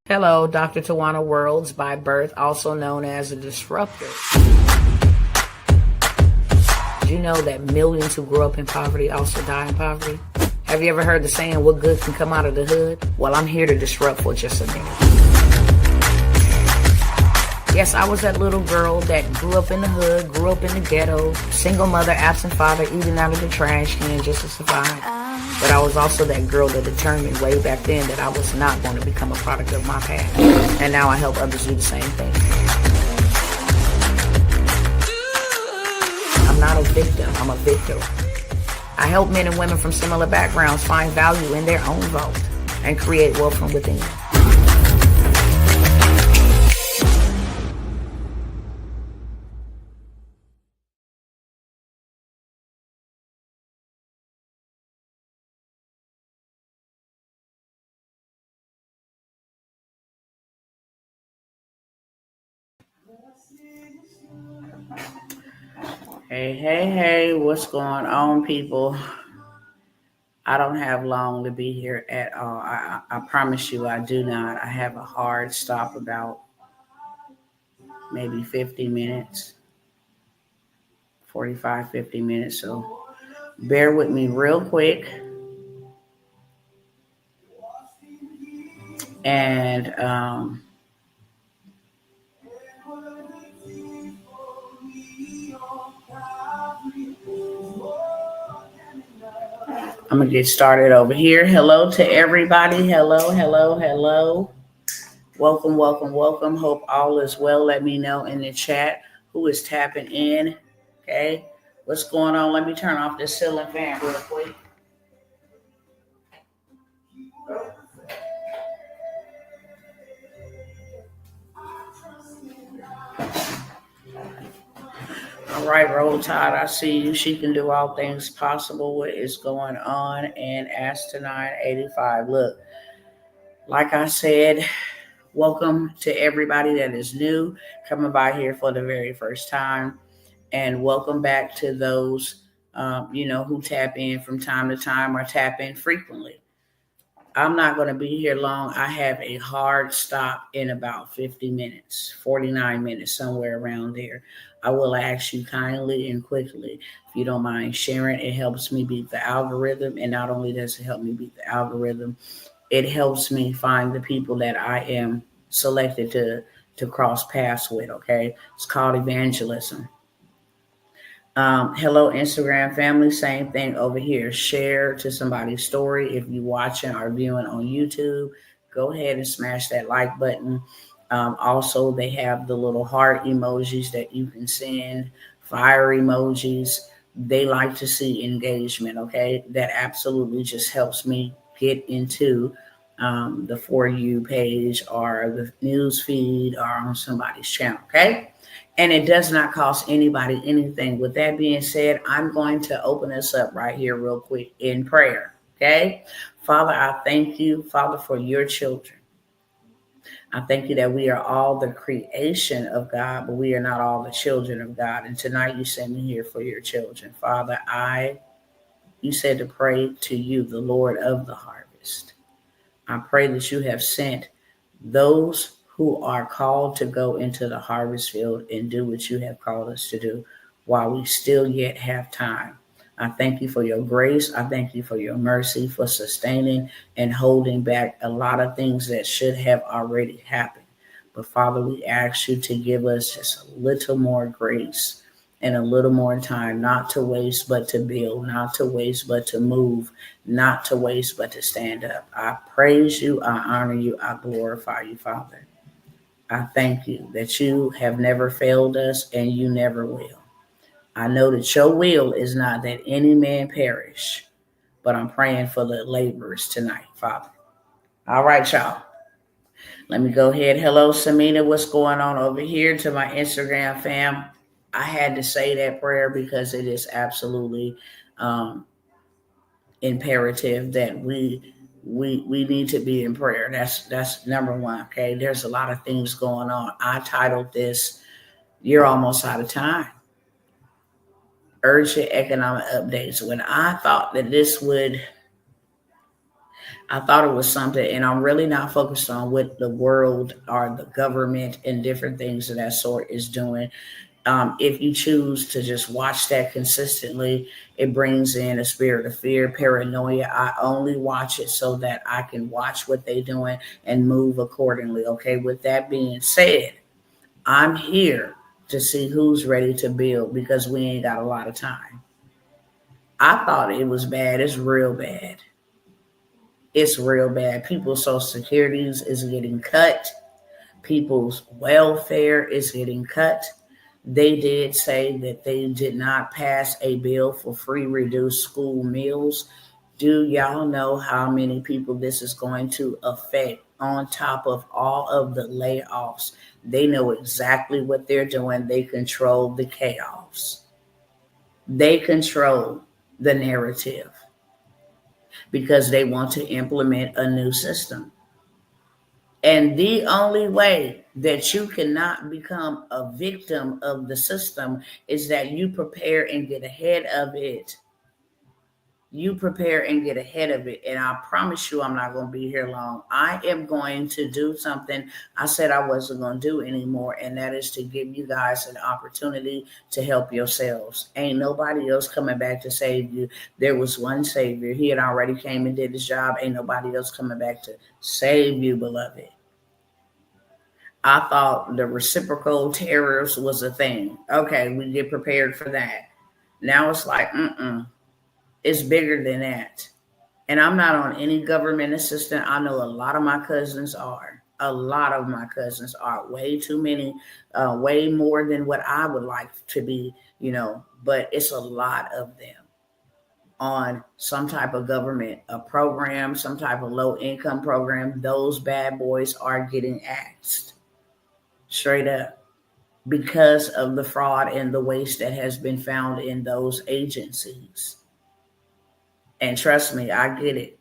Hello, Dr. Tawana Worlds, by birth also known as a disruptor. Did you know that millions who grew up in poverty also die in poverty? Have you ever heard the saying, what good can come out of the hood? Well, I'm here to disrupt for just a minute. Yes, I was that little girl that grew up in the hood, grew up in the ghetto, single mother, absent father, eating out of the trash can just to survive. But I was also that girl that determined way back then that I was not going to become a product of my past. And now I help others do the same thing. I'm not a victim, I'm a victor. I help men and women from similar backgrounds find value in their own vote and create wealth from within. Hey, what's going on, people? I don't have long to be here at all. I promise you I do not. I have a hard stop about maybe 50 minutes, 45, 50 minutes. So bear with me real quick. And I'm going to get started over here. Hello to everybody. Hello. Welcome. Hope all is well. Let me know in the chat who is tapping in. Okay. What's going on? Let me turn off this ceiling fan real quick. All right, Roll Tide, I see you. She can do all things possible. What is going on? And Ask to 985. Look, like I said, welcome to everybody that is new, coming by here for the very first time. And welcome back to those, who tap in from time to time or tap in frequently. I'm not going to be here long. I have a hard stop in about 50 minutes, 49 minutes, somewhere around there. I will ask you kindly and quickly, if you don't mind sharing. It helps me beat the algorithm. And not only does it help me beat the algorithm, it helps me find the people that I am selected to cross paths with, okay? It's called evangelism. Hello, Instagram family. Same thing over here. Share to somebody's story. If you're watching or viewing on YouTube, go ahead and smash that like button. Also, they have the little heart emojis that you can send, fire emojis. They like to see engagement, okay? That absolutely just helps me get into the For You page or the news feed or on somebody's channel, okay? And it does not cost anybody anything. With that being said, I'm going to open us up right here real quick in prayer. Okay. Father, I thank you, Father, for your children. I thank you that we are all the creation of God, but we are not all the children of God. And tonight you sent me here for your children. Father, you said to pray to you, the Lord of the harvest. I pray that you have sent those who are called to go into the harvest field and do what you have called us to do while we still yet have time. I thank you for your grace. I thank you for your mercy, for sustaining and holding back a lot of things that should have already happened. But Father, we ask you to give us just a little more grace and a little more time, not to waste, but to build, not to waste, but to move, not to waste, but to stand up. I praise you. I honor you. I glorify you, Father. I thank you that you have never failed us and you never will. I know that your will is not that any man perish, but I'm praying for the laborers tonight, Father. All right, y'all. Let me go ahead. Hello, Samina. What's going on over here to my Instagram fam? I had to say that prayer because it is absolutely imperative that we need to be in prayer. That's number one. Okay. There's a lot of things going on. I titled this, You're Almost Out of Time. Urgent economic updates. When I thought that I thought it was something, and I'm really not focused on what the world or the government and different things of that sort is doing. If you choose to just watch that consistently, it brings in a spirit of fear, paranoia. I only watch it so that I can watch what they're doing and move accordingly. Okay, with that being said, I'm here to see who's ready to build because we ain't got a lot of time. I thought it was bad. It's real bad. It's real bad. People's social securities is getting cut. People's welfare is getting cut. They did say that they did not pass a bill for free reduced school meals. Do y'all know how many people this is going to affect on top of all of the layoffs? They know exactly what they're doing. They control the chaos. They control the narrative because they want to implement a new system. And the only way that you cannot become a victim of the system is that you prepare and get ahead of it. You prepare and get ahead of it. And I promise you, I'm not going to be here long. I am going to do something I said I wasn't going to do anymore. And that is to give you guys an opportunity to help yourselves. Ain't nobody else coming back to save you. There was one savior. He had already came and did his job. Ain't nobody else coming back to save you, beloved. I thought the reciprocal tariffs was a thing. Okay, we get prepared for that. Now it's like, it's bigger than that. And I'm not on any government assistance. I know a lot of my cousins are. A lot of my cousins are. Way too many, way more than what I would like to be, but it's a lot of them on some type of government, a program, some type of low income program. Those bad boys are getting axed straight up because of the fraud and the waste that has been found in those agencies. And trust me, I get it.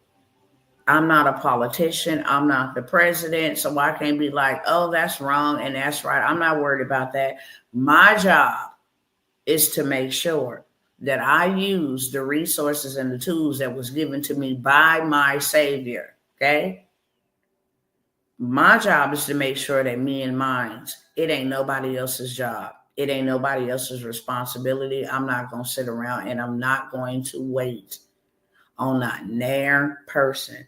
I'm not a politician. I'm not the president. So I can't be like, oh, that's wrong and that's right. I'm not worried about that. My job is to make sure that I use the resources and the tools that was given to me by my Savior. Okay. My job is to make sure that me and mine's, it ain't nobody else's job. It ain't nobody else's responsibility. I'm not going to sit around and I'm not going to wait on that nair person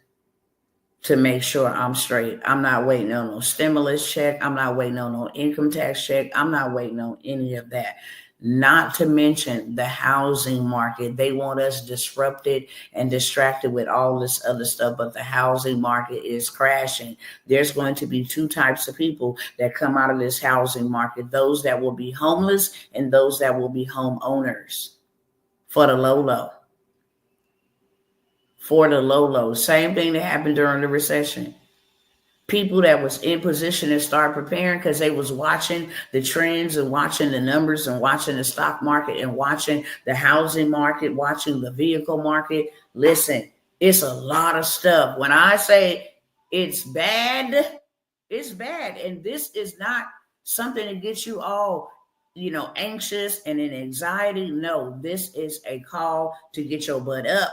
to make sure I'm straight. I'm not waiting on no stimulus check. I'm not waiting on no income tax check. I'm not waiting on any of that. Not to mention the housing market. They want us disrupted and distracted with all this other stuff, but the housing market is crashing. There's going to be two types of people that come out of this housing market. Those that will be homeless and those that will be homeowners for the low. For the low. Same thing that happened during the recession. People that was in position to start preparing because they was watching the trends and watching the numbers and watching the stock market and watching the housing market, watching the vehicle market. Listen, it's a lot of stuff. When I say it's bad, it's bad. And this is not something that gets you all, anxious and in anxiety. No, this is a call to get your butt up.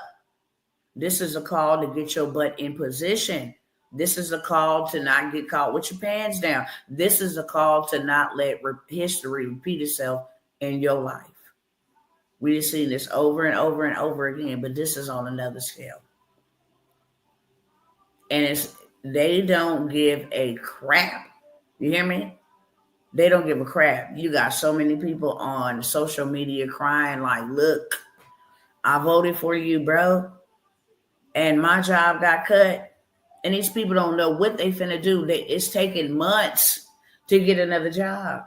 This is a call to get your butt in position. This is a call to not get caught with your pants down. This is a call to not let history repeat itself in your life. We've seen this over and over and over again, but this is on another scale. And they don't give a crap. You hear me? They don't give a crap. You got so many people on social media crying like, look, I voted for you, bro. And my job got cut. And these people don't know what they finna do. It's taking months to get another job.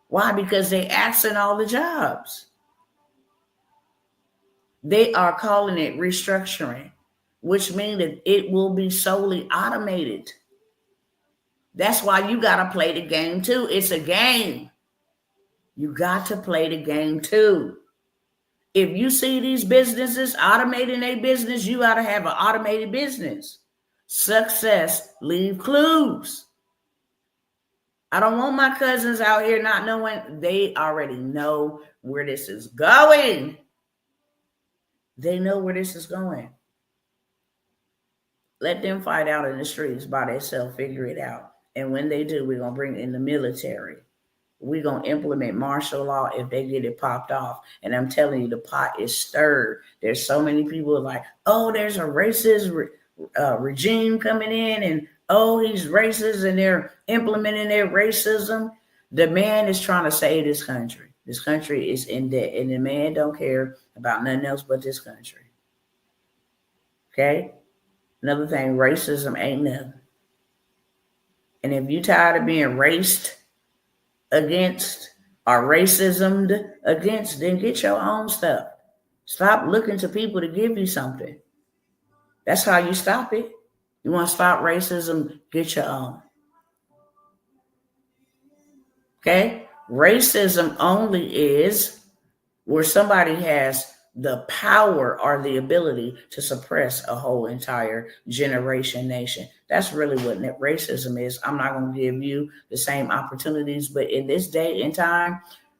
Why? Because they axing all the jobs. They are calling it restructuring, which means that it will be solely automated. That's why you got to play the game too. It's a game. You got to play the game too. If you see these businesses automating a business, you got to have an automated business. Success leave clues. I don't want my cousins out here not knowing. They already know where this is going. They know where this is going. Let them fight out in the streets by themselves, figure it out. And when they do, we're going to bring in the military. We're going to implement martial law if they get it popped off. And I'm telling you, the pot is stirred. There's so many people like, oh, there's a racist regime coming in, and oh, he's racist, and they're implementing their racism. The man is trying to save this country. This country is in debt, and the man don't care about nothing else but this country. Okay? Another thing, racism ain't nothing. And if you're tired of being raced against or racismed against, then get your own stuff. Stop looking to people to give you something. That's how you stop it. You want to stop racism, get your own. Okay? Racism only is where somebody has the power or the ability to suppress a whole entire generation, nation. That's really what racism is. I'm not going to give you the same opportunities, but in this day and time,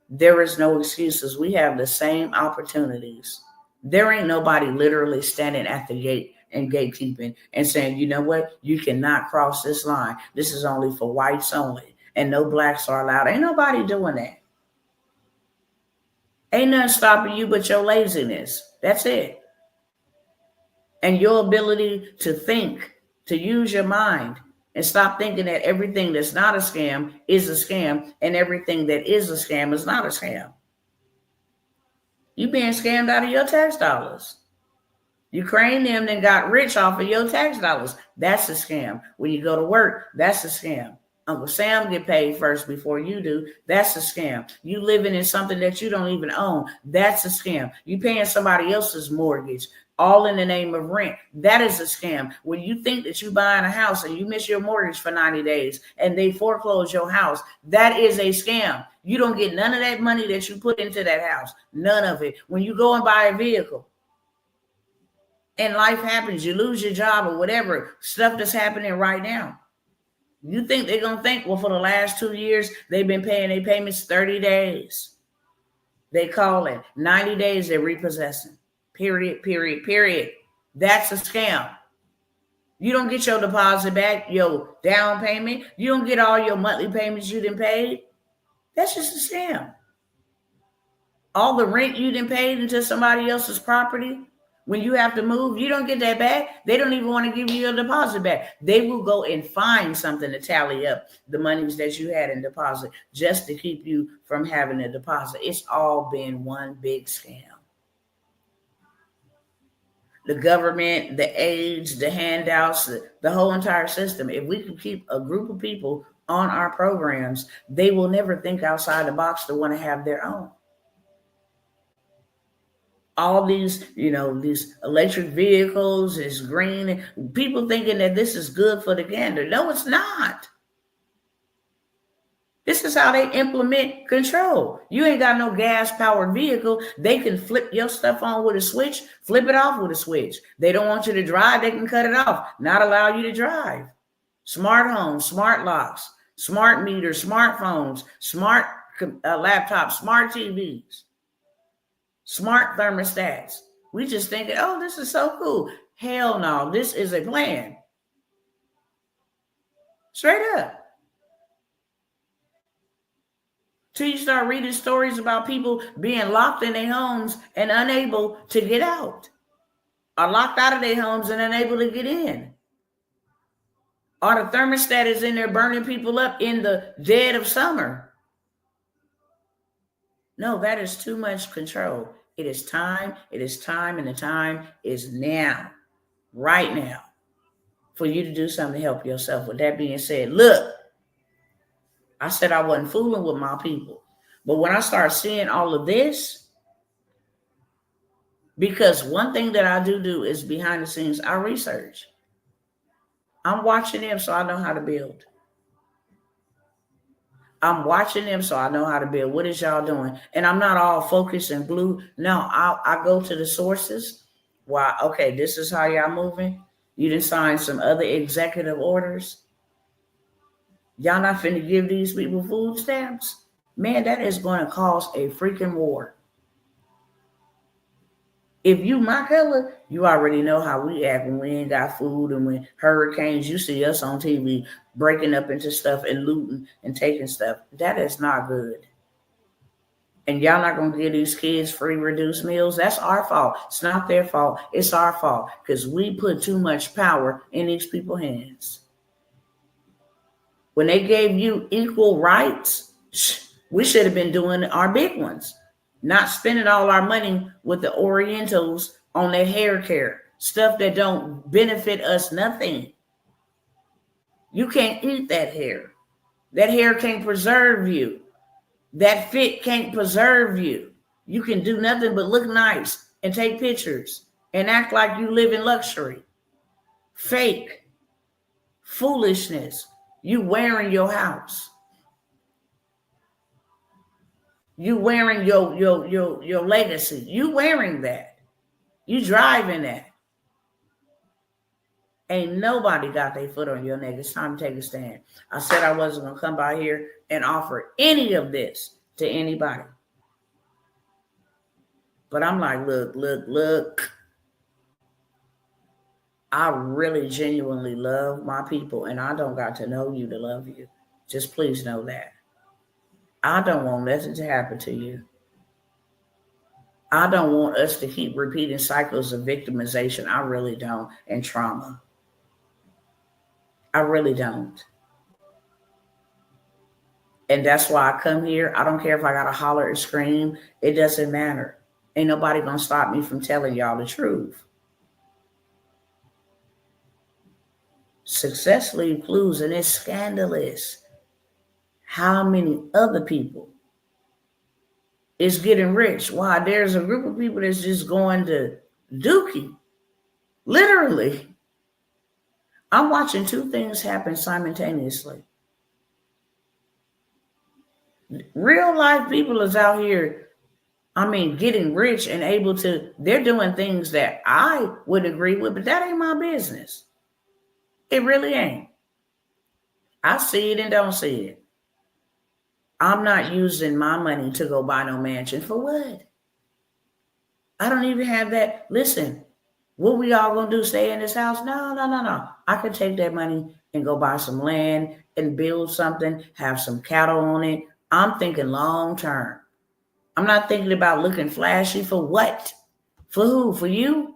there is no excuses. We have the same opportunities. There ain't nobody literally standing at the gate and gatekeeping and saying, you know what, you cannot cross this line. This is only for whites only, and no blacks are allowed. Ain't nobody doing that. Ain't nothing stopping you but your laziness. That's it. And your ability to think, to use your mind, and stop thinking that everything that's not a scam is a scam, and everything that is a scam is not a scam. You being scammed out of your tax dollars. Ukraine them then got rich off of your tax dollars. That's a scam. When you go to work, that's a scam. Uncle Sam get paid first before you do. That's a scam. You living in something that you don't even own. That's a scam. You paying somebody else's mortgage, all in the name of rent. That is a scam. When you think that you buying a house and you miss your mortgage for 90 days and they foreclose your house, that is a scam. You don't get none of that money that you put into that house. None of it. When you go and buy a vehicle and life happens, you lose your job or whatever, stuff that's happening right now. You think they're going to think, well, for the last 2 years, they've been paying their payments 30 days. They call it 90 days, they're repossessing. Period. That's a scam. You don't get your deposit back, your down payment. You don't get all your monthly payments you done paid. That's just a scam. All the rent you done paid into somebody else's property, when you have to move, you don't get that back. They don't even want to give you your deposit back. They will go and find something to tally up the monies that you had in deposit just to keep you from having a deposit. It's all been one big scam. The government, the aids, the handouts, the whole entire system. If we can keep a group of people on our programs, they will never think outside the box to want to have their own. All these, these electric vehicles is green. People thinking that this is good for the gander. No, it's not. This is how they implement control. You ain't got no gas-powered vehicle. They can flip your stuff on with a switch, flip it off with a switch. They don't want you to drive. They can cut it off, not allow you to drive. Smart homes, smart locks, smart meters, smartphones, smart laptops, smart TVs. Smart thermostats. We just thinking, oh, this is so cool. Hell no, this is a plan. Straight up. Till you start reading stories about people being locked in their homes and unable to get out. Or locked out of their homes and unable to get in. Or the thermostat is in there burning people up in the dead of summer. No, that is too much control. It is time, and the time is now, right now, for you to do something to help yourself. With that being said, look, I said I wasn't fooling with my people. But when I start seeing all of this, because one thing that I do is behind the scenes, I research. I'm watching them so I know how to build. I'm watching them so I know how to build. What is y'all doing? And I'm not all focused and blue. No, I go to the sources. Why? Okay, this is how y'all moving. You done signed some other executive orders. Y'all not finna give these people food stamps? Man, that is going to cause a freaking war. If you my color, you already know how we act when we ain't got food and when hurricanes, you see us on TV breaking up into stuff and looting and taking stuff. That is not good. And y'all not going to give these kids free reduced meals. That's our fault. It's not their fault. It's our fault because we put too much power in these people's hands. When they gave you equal rights, we should have been doing our big ones, not spending all our money with the Orientals on their hair care, stuff that don't benefit us nothing. You can't eat that hair. That hair can't preserve you. That fit can't preserve you. You can do nothing but look nice and take pictures and act like you live in luxury. Fake. Foolishness. You wearing your house. You wearing your legacy. You wearing that. You driving that. Ain't nobody got their foot on your neck. It's time to take a stand. I said I wasn't going to come by here and offer any of this to anybody. But I'm like, look. I really genuinely love my people, and I don't got to know you to love you. Just please know that. I don't want nothing to happen to you. I don't want us to keep repeating cycles of victimization. I really don't. And trauma. I really don't. And that's why I come here. I don't care if I got to holler and scream. It doesn't matter. Ain't nobody going to stop me from telling y'all the truth. Success leaves clues, and it's scandalous how many other people is getting rich. Why? There's a group of people that's just going to dookie. Literally. I'm watching two things happen simultaneously. Real life people is out here, getting rich and able to, they're doing things that I would agree with, but that ain't my business. It really ain't. I see it and don't see it. I'm not using my money to go buy no mansion. For what? I don't even have that. Listen, what we all gonna do, stay in this house? No. I could take that money and go buy some land and build something, have some cattle on it. I'm thinking long term. I'm not thinking about looking flashy. For what? For who? For you?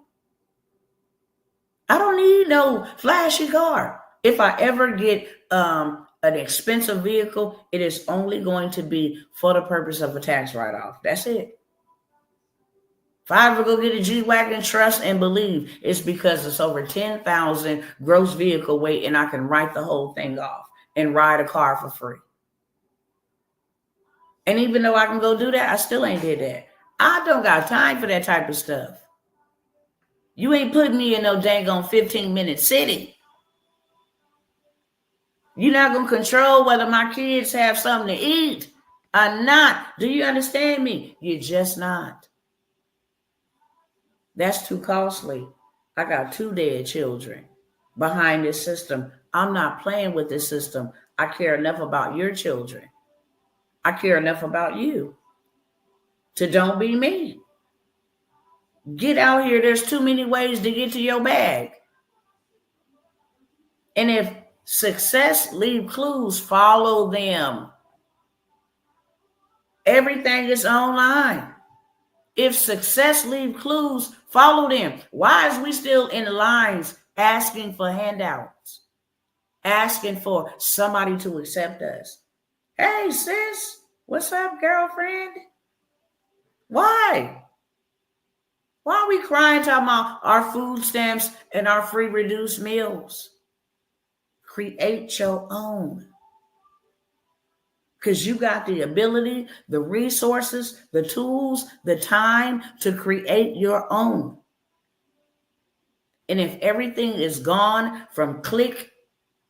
I don't need no flashy car. If I ever get an expensive vehicle, it is only going to be for the purpose of a tax write-off. That's it. If I ever go get a G-Wagon, trust and believe it's because it's over 10,000 gross vehicle weight and I can write the whole thing off and ride a car for free. And even though I can go do that, I still ain't did that. I don't got time for that type of stuff. You ain't putting me in no dang on 15-minute city. You're not going to control whether my kids have something to eat or not. Do you understand me? You're just not. That's too costly. I got 2 dead children behind this system. I'm not playing with this system. I care enough about your children. I care enough about you to don't be me. Get out here. There's too many ways to get to your bag. And if success leave clues, follow them. Everything is online. If success leave clues, follow them. Why is we still in the lines asking for handouts? Asking for somebody to accept us? Hey, sis, what's up, girlfriend? Why? Why are we crying talking about our food stamps and our free reduced meals? Create your own. Because you got the ability, the resources, the tools, the time to create your own. And if everything is gone from brick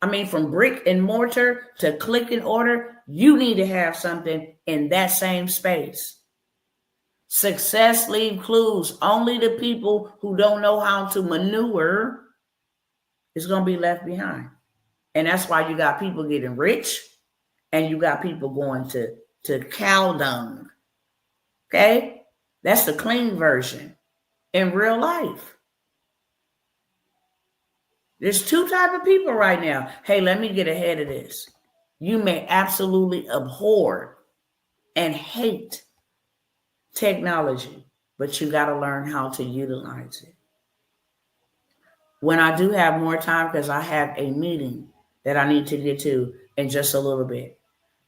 and mortar to click and order, you need to have something in that same space. Success leave clues. Only the people who don't know how to maneuver is going to be left behind. And that's why you got people getting rich and you got people going to cow dung. Okay? That's the clean version. in real life. There's two types of people right now. Hey, let me get ahead of this. You may absolutely abhor and hate technology, but you got to learn how to utilize it. When I do have more time, because I have a meeting that I need to get to in just a little bit,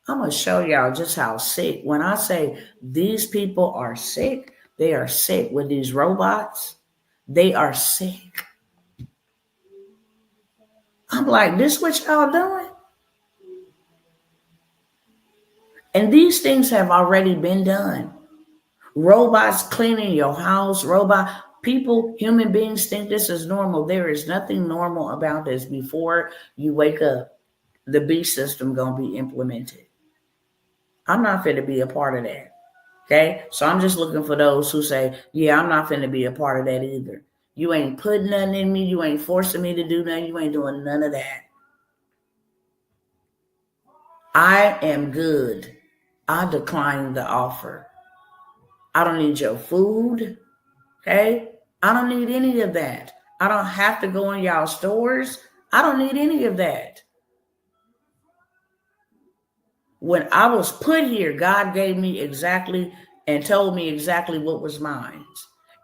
I'm going to show y'all just how sick. When I say these people are sick, they are sick with these robots. They are sick. I'm like, this what y'all doing? And these things have already been done. Robots cleaning your house, people, human beings think this is normal. There is nothing normal about this. Before you wake up, the B system gonna be implemented. I'm not fit to be a part of that. Okay? So I'm just looking for those who say, yeah, I'm not finna be a part of that either. You ain't putting nothing in me. You ain't forcing me to do nothing. You ain't doing none of that. I am good. I decline the offer. I don't need your food. Okay? I don't need any of that. I don't have to go in y'all stores. I don't need any of that. When I was put here, God gave me exactly and told me exactly what was mine.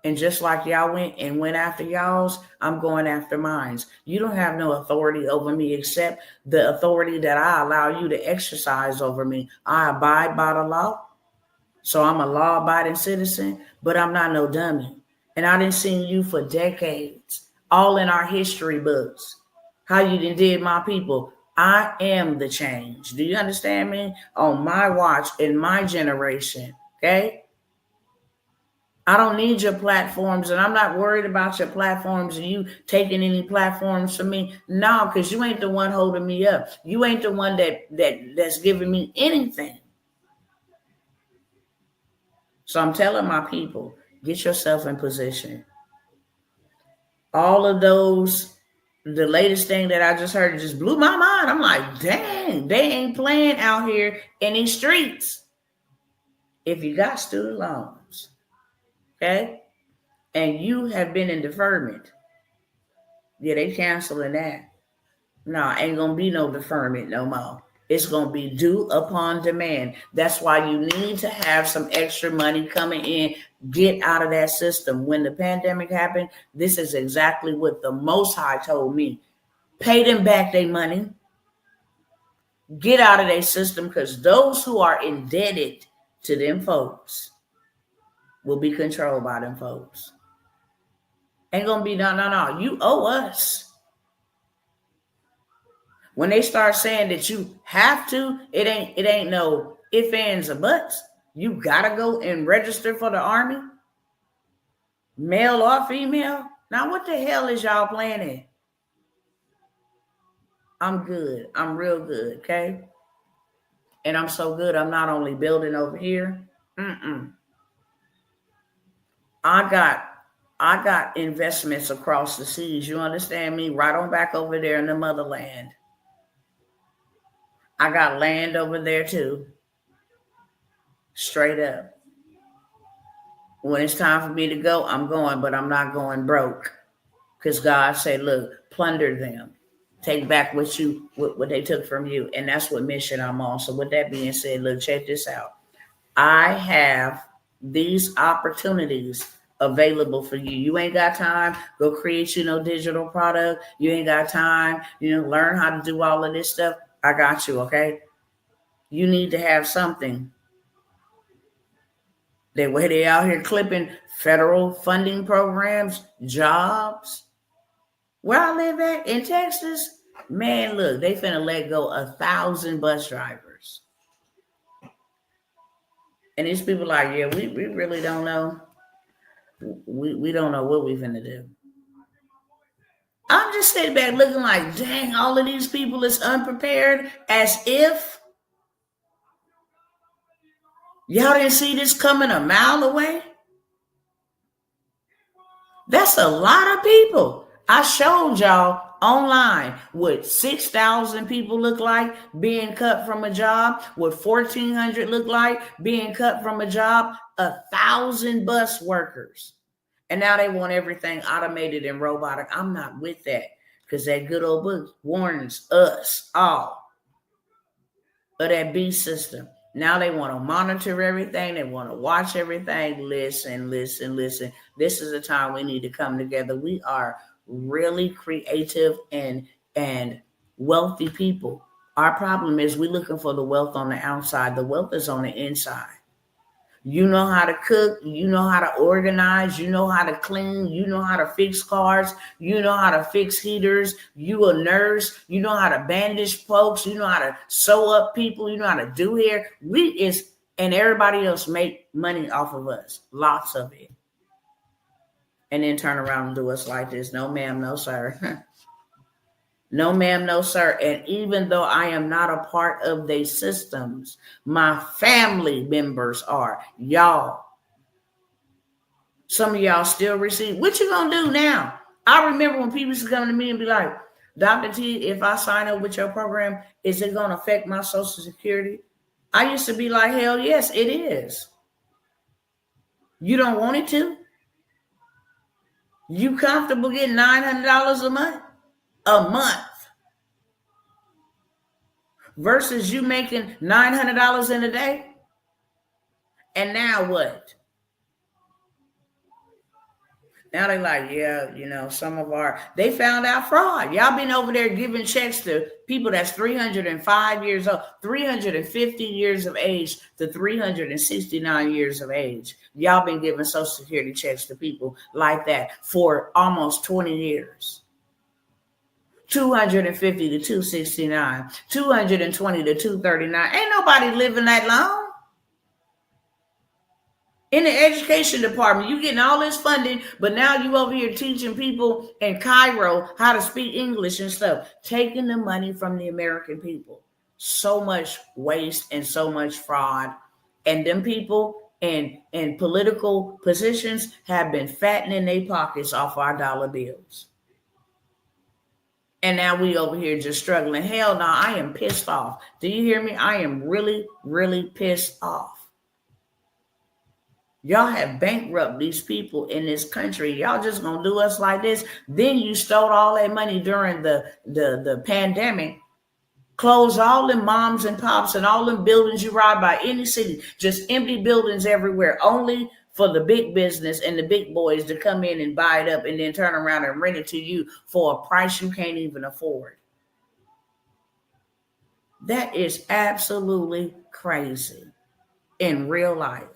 And just like y'all went after y'all's, I'm going after mine. You don't have no authority over me except the authority that I allow you to exercise over me. I abide by the law. So I'm a law-abiding citizen, but I'm not no dummy. And I didn't see you for decades, all in our history books. How you did my people. I am the change. Do you understand me? On my watch, in my generation, okay? I don't need your platforms, and I'm not worried about your platforms and you taking any platforms from me. No, because you ain't the one holding me up. You ain't the one that's giving me anything. So I'm telling my people, get yourself in position. All of those, the latest thing that I just heard just blew my mind. I'm like, dang, they ain't playing out here in these streets. If you got student loans, okay, and you have been in deferment, yeah, they canceling that. No, ain't gonna be no deferment no more. It's going to be due upon demand. That's why you need to have some extra money coming in. Get out of that system. When the pandemic happened, this is exactly what the Most High told me. Pay them back their money. Get out of their system, because those who are indebted to them folks will be controlled by them folks. Ain't going to be no. You owe us. When they start saying that you have to, it ain't no ifs, ands, or buts. You gotta go and register for the army, male or female. Now, what the hell is y'all planning? I'm good. I'm real good, okay? And I'm so good. I'm not only building over here. I got investments across the seas. You understand me? Right on back over there in the motherland. I got land over there too. Straight up. When it's time for me to go, I'm going, but I'm not going broke. Because God said, look, plunder them. Take back what they took from you. And that's what mission I'm on. So with that being said, look, check this out. I have these opportunities available for you. You ain't got time, go create digital product. You ain't got time, learn how to do all of this stuff. I got you, okay? You need to have something. Where they out here clipping federal funding programs, jobs. Where I live at in Texas, man, look, they finna let go 1,000 bus drivers. And these people like, yeah, we really don't know. We don't know what we finna do. I'm just sitting back looking like, dang, all of these people is unprepared, as if y'all didn't see this coming a mile away. That's a lot of people. I showed y'all online what 6,000 people look like being cut from a job, what 1,400 look like being cut from a job, 1,000 bus workers. And now they want everything automated and robotic. I'm not with that, because that good old book warns us all of that beast system. Now they want to monitor everything. They want to watch everything. Listen. This is the time we need to come together. We are really creative and wealthy people. Our problem is we're looking for the wealth on the outside. The wealth is on the inside. You know how to cook, you know how to organize, you know how to clean, you know how to fix cars, you know how to fix heaters, you a nurse, you know how to bandage folks, you know how to sew up people, you know how to do hair. And everybody else make money off of us, lots of it. And then turn around and do us like this. No, ma'am, no, sir. No, ma'am, no, sir. And even though I am not a part of their systems, my family members are. Y'all. Some of y'all still receive. What you gonna do now? I remember when people used to come to me and be like, Dr. T, if I sign up with your program, is it gonna affect my Social Security? I used to be like, hell yes, it is. You don't want it to? You comfortable getting $900 a month? A month versus you making $900 in a day. And now what? Now they like, yeah, some of they found out fraud. Y'all been over there giving checks to people that's 305 years old, 350 years of age to 369 years of age. Y'all been giving Social Security checks to people like that for almost 20 years. 250 to 269, 220 to 239. Ain't nobody living that long. In the education department, you getting all this funding, but now you over here teaching people in Cairo how to speak English and stuff, taking the money from the American people. So much waste and so much fraud. And them people in political positions have been fattening their pockets off our dollar bills. And now we over here just struggling. Hell no, I am pissed off. Do you hear me? I am really, really pissed off. Y'all have bankrupted these people in this country. Y'all just gonna do us like this. Then you stole all that money during the pandemic. Closed all them moms and pops and all them buildings you ride by any city. Just empty buildings everywhere. Only for the big business and the big boys to come in and buy it up and then turn around and rent it to you for a price you can't even afford. That is absolutely crazy in real life.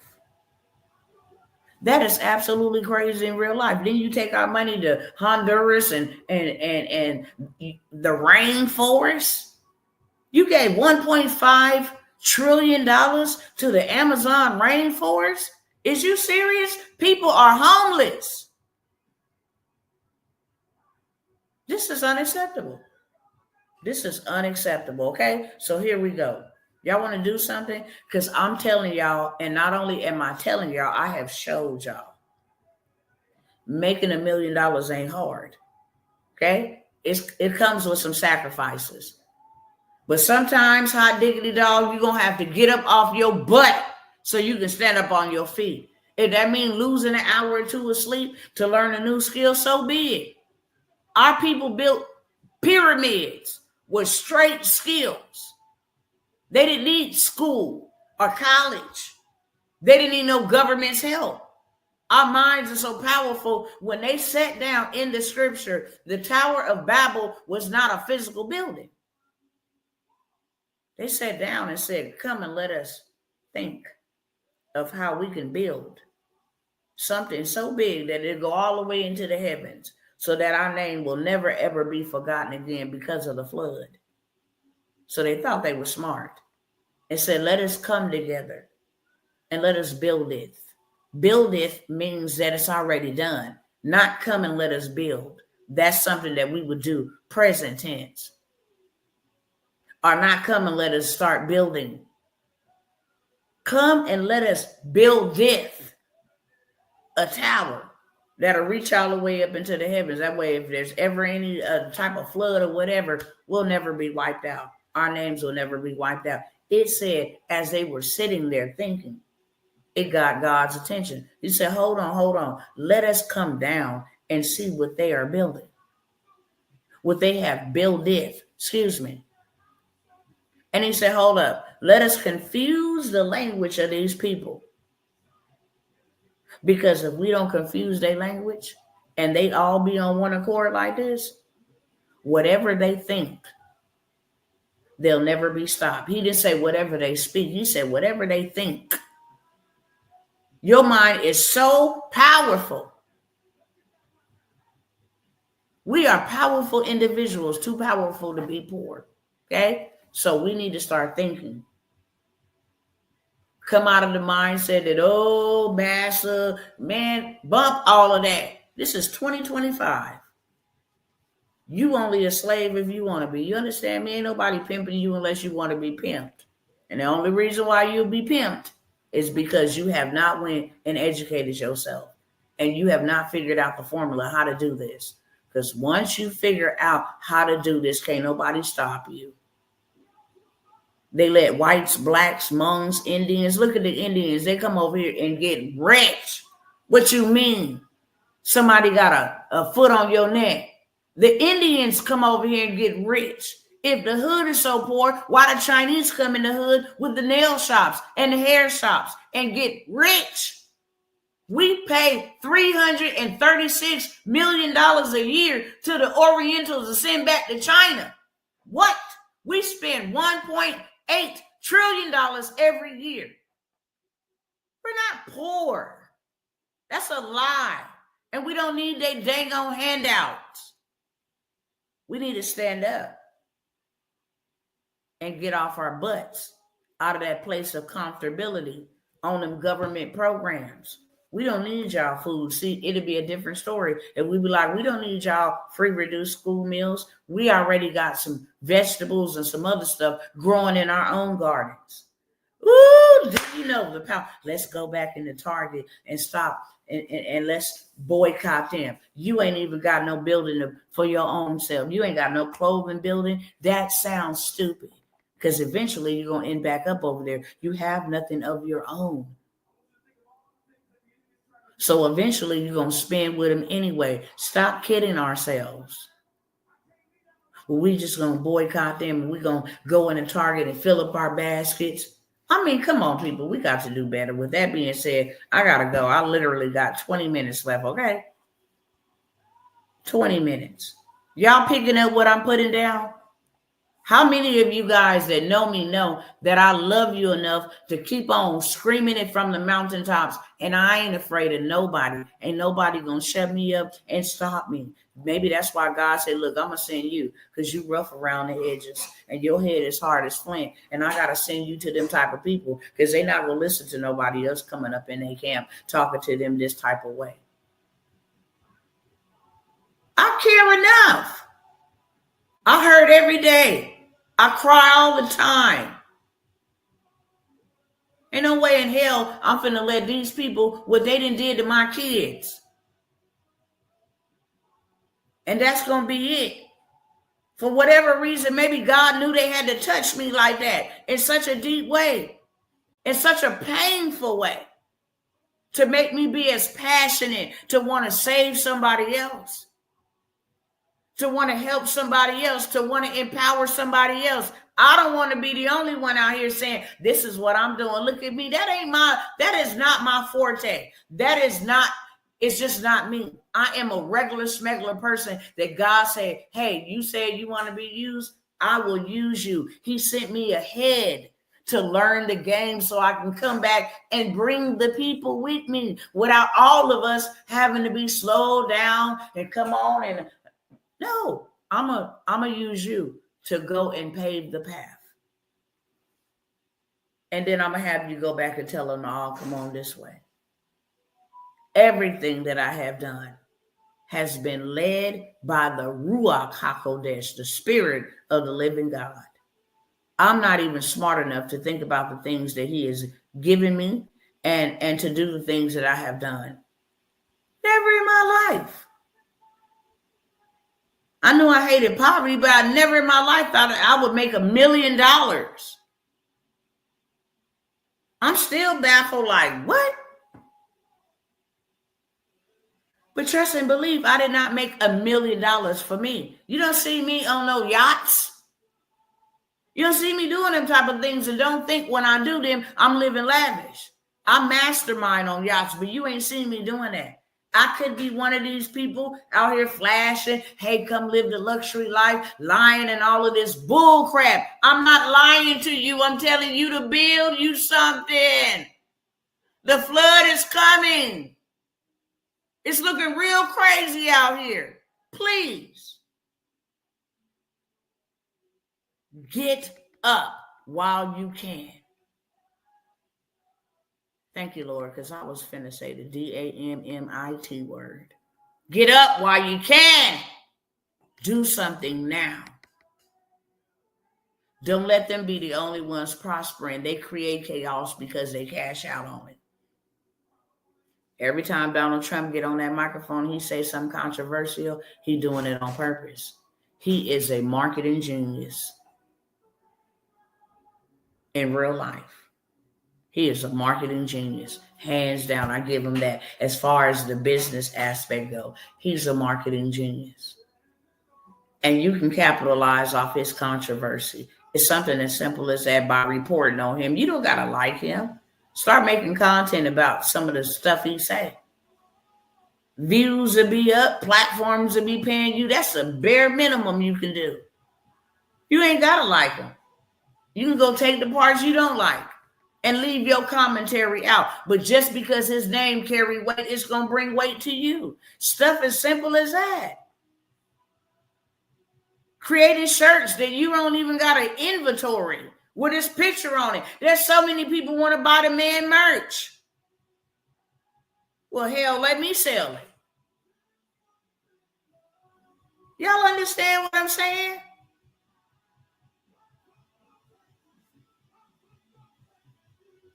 That is absolutely crazy in real life. Then you take our money to Honduras and the rainforest. You gave $1.5 trillion to the Amazon rainforest. Is you serious? People are homeless. This is unacceptable. This is unacceptable, okay? So here we go. Y'all want to do something? Because I'm telling y'all, and not only am I telling y'all, I have showed y'all. Making $1 million ain't hard, okay? It comes with some sacrifices. But sometimes, hot diggity dog, you're going to have to get up off your butt so you can stand up on your feet. If that means losing an hour or two of sleep to learn a new skill, so be it. Our people built pyramids with straight skills. They didn't need school or college. They didn't need no government's help. Our minds are so powerful. When they sat down in the scripture, the Tower of Babel was not a physical building. They sat down and said, come and let us think of how we can build something so big that it'll go all the way into the heavens so that our name will never, ever be forgotten again because of the flood. So they thought they were smart and said, let us come together and let us build it. Build it means that it's already done. Not come and let us build. That's something that we would do present tense. Or not come and let us start building. Come and let us build it. A tower that'll reach all the way up into the heavens. That way, if there's ever any type of flood or whatever, we'll never be wiped out. Our names will never be wiped out. It said, as they were sitting there thinking. It got God's attention. He said, hold on. Let us come down and see what they are building. What they have builded. Excuse me. And he said, hold up. Let us confuse the language of these people. Because if we don't confuse their language and they all be on one accord like this, whatever they think, they'll never be stopped. He didn't say whatever they speak. He said whatever they think. Your mind is so powerful. We are powerful individuals, too powerful to be poor. Okay? So we need to start thinking. Come out of the mindset that, oh, massa, man, bump all of that. This is 2025. You only a slave if you want to be. You understand me? Ain't nobody pimping you unless you want to be pimped. And the only reason why you'll be pimped is because you have not went and educated yourself. And you have not figured out the formula how to do this. Because once you figure out how to do this, can't nobody stop you. They let whites, blacks, Hmong, Indians, look at the Indians. They come over here and get rich. What you mean? Somebody got a foot on your neck. The Indians come over here and get rich. If the hood is so poor, why the Chinese come in the hood with the nail shops and the hair shops and get rich? We pay $336 million a year to the Orientals to send back to China. What? We spend $1.8 trillion every year. We're not poor. That's a lie. And we don't need their dang on handouts. We need to stand up and get off our butts out of that place of comfortability on them government programs. We don't need y'all food. See, it'll be a different story if we be like, we don't need y'all free reduced school meals. We already got some vegetables and some other stuff growing in our own gardens. Ooh, do you know the power? Let's go back into Target and stop and let's boycott them. You ain't even got no building for your own self. You ain't got no clothing building. That sounds stupid because eventually you're going to end back up over there. You have nothing of your own. So eventually you're going to spend with them anyway. Stop kidding ourselves. Well, we just going to boycott them and we're going to go into Target and fill up our baskets. I mean, come on, people. We got to do better. With that being said, I got to go. I literally got 20 minutes left, okay? 20 minutes. Y'all picking up what I'm putting down? How many of you guys that know me know that I love you enough to keep on screaming it from the mountaintops and I ain't afraid of nobody? Ain't nobody going to shut me up and stop me. Maybe that's why God said, look, I'm going to send you because you rough around the edges and your head is hard as flint. And I got to send you to them type of people because they not going to listen to nobody else coming up in their camp talking to them this type of way. I care enough. I hurt every day. I cry all the time. Ain't no way in hell I'm finna let these people what they done did to my kids. And that's gonna be it. For whatever reason, maybe God knew they had to touch me like that in such a deep way, in such a painful way, to make me be as passionate to want to save somebody else, to want to help somebody else, to want to empower somebody else. I don't want to be the only one out here saying, this is what I'm doing. Look at me. That is not my forte. It's just not me. I am a regular smuggler person that God said, hey, you said you want to be used. I will use you. He sent me ahead to learn the game so I can come back and bring the people with me without all of us having to be slowed down and come on. And no, I'm a use you to go and pave the path. And then I'm going to have you go back and tell them, oh, come on this way. Everything that I have done has been led by the Ruach HaKodesh, the spirit of the living God. I'm not even smart enough to think about the things that he has given me and to do the things that I have done. Never in my life. I knew I hated poverty, but I never in my life thought I would make $1 million. I'm still baffled, like, what? But trust and believe, I did not make $1 million for me. You don't see me on no yachts. You don't see me doing them type of things, and don't think when I do them, I'm living lavish. I'm mastermind on yachts, but you ain't seen me doing that. I could be one of these people out here flashing, hey, come live the luxury life, lying and all of this bull crap. I'm not lying to you. I'm telling you to build you something. The flood is coming. It's looking real crazy out here. Please get up while you can. Thank you, Lord, because I was finna say the DAMMIT word. Get up while you can. Do something now. Don't let them be the only ones prospering. They create chaos because they cash out on it. Every time Donald Trump get on that microphone, he say something controversial, he doing it on purpose. He is a marketing genius in real life. He is a marketing genius. Hands down, I give him that. As far as the business aspect go, he's a marketing genius. And you can capitalize off his controversy. It's something as simple as that by reporting on him. You don't got to like him. Start making content about some of the stuff he say. Views will be up. Platforms will be paying you. That's the bare minimum you can do. You ain't got to like him. You can go take the parts you don't like and leave your commentary out. But just because his name carry weight, it's going to bring weight to you. Stuff as simple as that. Creating shirts that you don't even got an inventory with his picture on it. There's so many people want to buy the man merch. Well, hell, let me sell it. Y'all understand what I'm saying?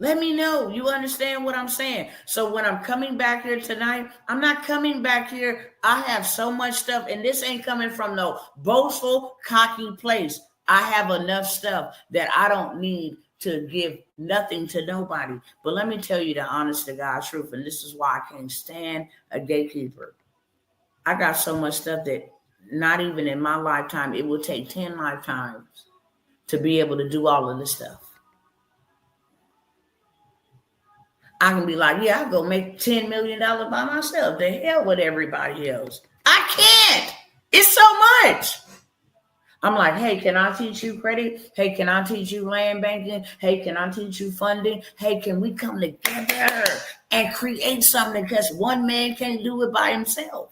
Let me know you understand what I'm saying. So when I'm coming back here tonight, I'm not coming back here. I have so much stuff, and this ain't coming from no boastful, cocky place. I have enough stuff that I don't need to give nothing to nobody. But let me tell you the honest to God truth, and this is why I can't stand a gatekeeper. I got so much stuff that not even in my lifetime, it will take 10 lifetimes to be able to do all of this stuff. I can be like, yeah, I'll go make $10 million by myself. The hell with everybody else. I can't. It's so much. I'm like, hey, can I teach you credit? Hey, can I teach you land banking? Hey, can I teach you funding? Hey, can we come together and create something? Because one man can't do it by himself.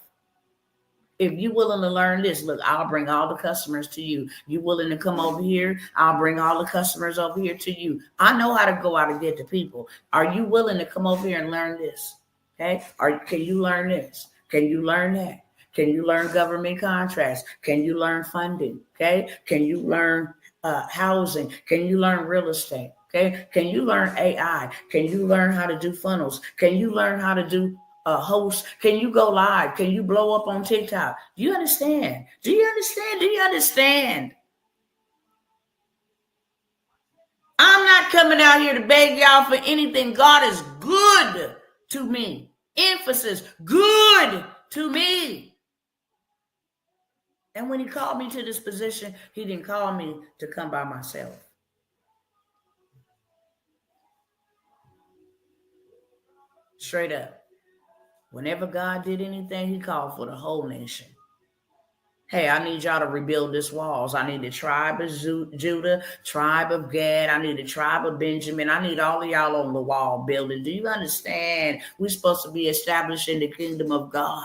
If you're willing to learn this, look, I'll bring all the customers to you. You willing to come over here? I'll bring all the customers over here to you. I know how to go out and get the people. Are you willing to come over here and learn this? Okay? Can you learn this? Can you learn that? Can you learn government contracts? Can you learn funding? Okay? Can you learn housing? Can you learn real estate? Okay? Can you learn AI? Can you learn how to do funnels? Can you learn how to do host? Can you go live? Can you blow up on TikTok? Do you understand? Do you understand? Do you understand? I'm not coming out here to beg y'all for anything. God is good to me. Emphasis, good to me. And when he called me to this position, he didn't call me to come by myself. Straight up. Whenever God did anything, he called for the whole nation. Hey, I need y'all to rebuild this walls. I need the tribe of Judah, tribe of Gad. I need the tribe of Benjamin. I need all of y'all on the wall building. Do you understand? We're supposed to be establishing the kingdom of God.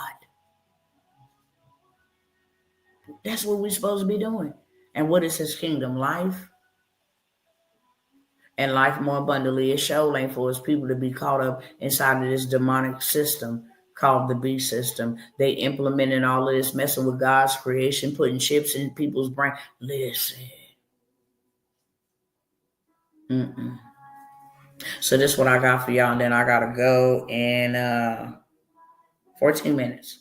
That's what we're supposed to be doing. And what is his kingdom? Life. And life more abundantly. It sure ain't for his people to be caught up inside of this demonic system called the beast system. They implementing all of this, messing with God's creation, putting chips in people's brain. Listen. So this is what I got for y'all, and then I gotta go in 14 minutes.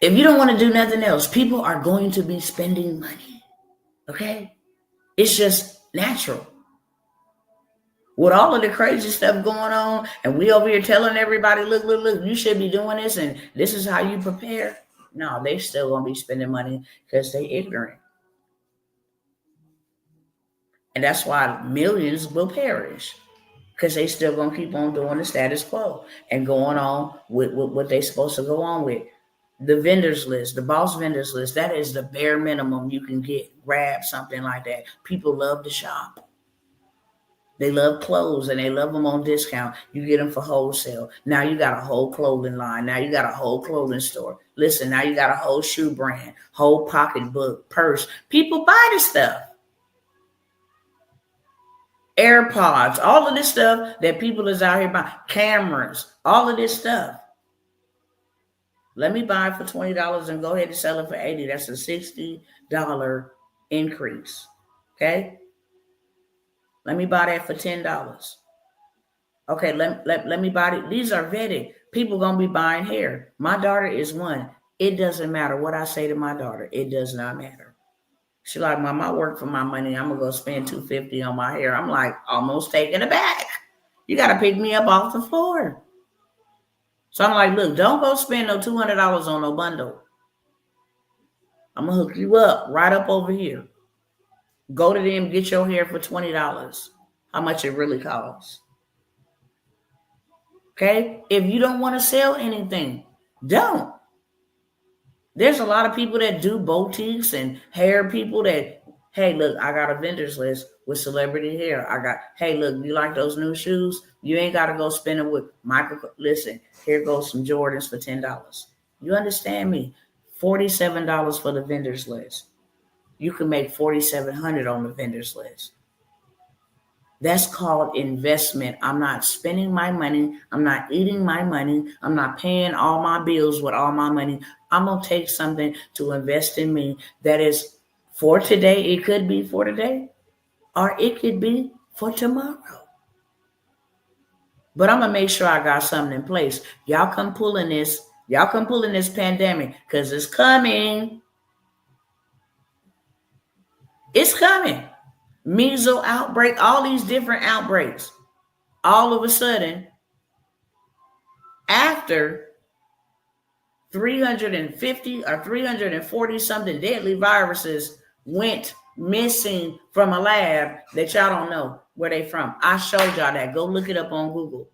If you don't want to do nothing else, people are going to be spending money. Okay? It's just natural. With all of the crazy stuff going on, and we over here telling everybody, look, you should be doing this, and this is how you prepare. No, they still gonna be spending money because they ignorant. And that's why millions will perish. Because they still gonna keep on doing the status quo and going on with what they supposed to go on with. The vendors list, the boss vendors list, that is the bare minimum you can get. Grab something like that. People love to shop. They love clothes and they love them on discount. You get them for wholesale. Now you got a whole clothing line. Now you got a whole clothing store. Listen, now you got a whole shoe brand, whole pocketbook, purse. People buy this stuff. AirPods, all of this stuff that people is out here buying. Cameras, all of this stuff. Let me buy it for $20 and go ahead and sell it for $80. That's a $60 increase. Okay? Let me buy that for $10. Okay, let me buy it. These are vetted. People gonna be buying hair. My daughter is one. It doesn't matter what I say to my daughter. It does not matter. She like, Mom, I work for my money. I'm gonna go spend $250 on my hair. I'm like, almost taken aback. You gotta pick me up off the floor. So I'm like, look, don't go spend no $200 on no bundle. I'm gonna hook you up right up over here. Go to them, get your hair for $20. How much it really costs. Okay? If you don't want to sell anything, don't. There's a lot of people that do boutiques and hair people that, hey, look, I got a vendors list with celebrity hair. Hey, look, you like those new shoes? You ain't got to go spend it with Michael. Listen, here goes some Jordans for $10. You understand me? $47 for the vendors list. You can make $4,700 on the vendors list. That's called investment. I'm not spending my money. I'm not eating my money. I'm not paying all my bills with all my money. I'm going to take something to invest in me that is for today. It could be for today, or it could be for tomorrow. But I'm going to make sure I got something in place. Y'all come pulling this. Y'all come pulling this pandemic because it's coming. It's coming. Measles outbreak, all these different outbreaks. All of a sudden, after 350 or 340 something deadly viruses went missing from a lab that y'all don't know where they from. I showed y'all that. Go look it up on Google.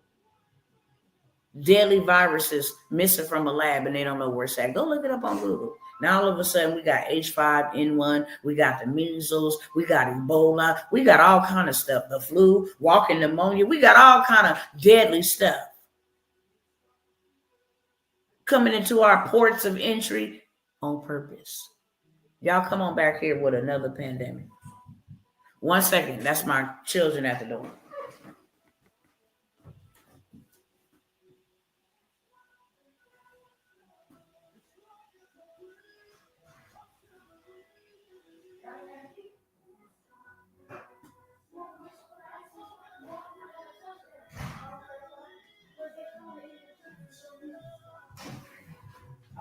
Deadly viruses missing from a lab and they don't know where it's at. Go look it up on Google. Now all of a sudden we got H5N1, we got the measles, we got Ebola, we got all kind of stuff. The flu, walking pneumonia, we got all kind of deadly stuff coming into our ports of entry on purpose. Y'all come on back here with another pandemic. 1 second, that's my children at the door.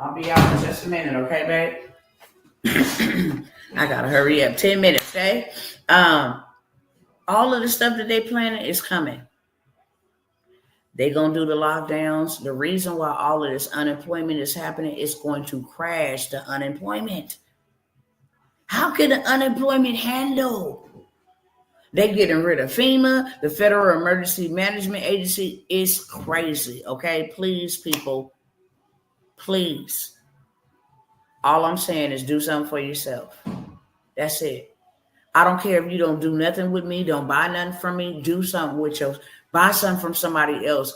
I'll be out in just a minute, okay, babe? I gotta hurry up. 10 minutes, okay? All of the stuff that they planning is coming. They gonna do the lockdowns. The reason why all of this unemployment is happening is going to crash the unemployment. How can the unemployment handle? They getting rid of FEMA, the Federal Emergency Management Agency. Is crazy, okay? Please, people, please. All I'm saying is do something for yourself. That's it. I don't care if you don't do nothing with me, don't buy nothing from me, do something with yours. Buy something from somebody else.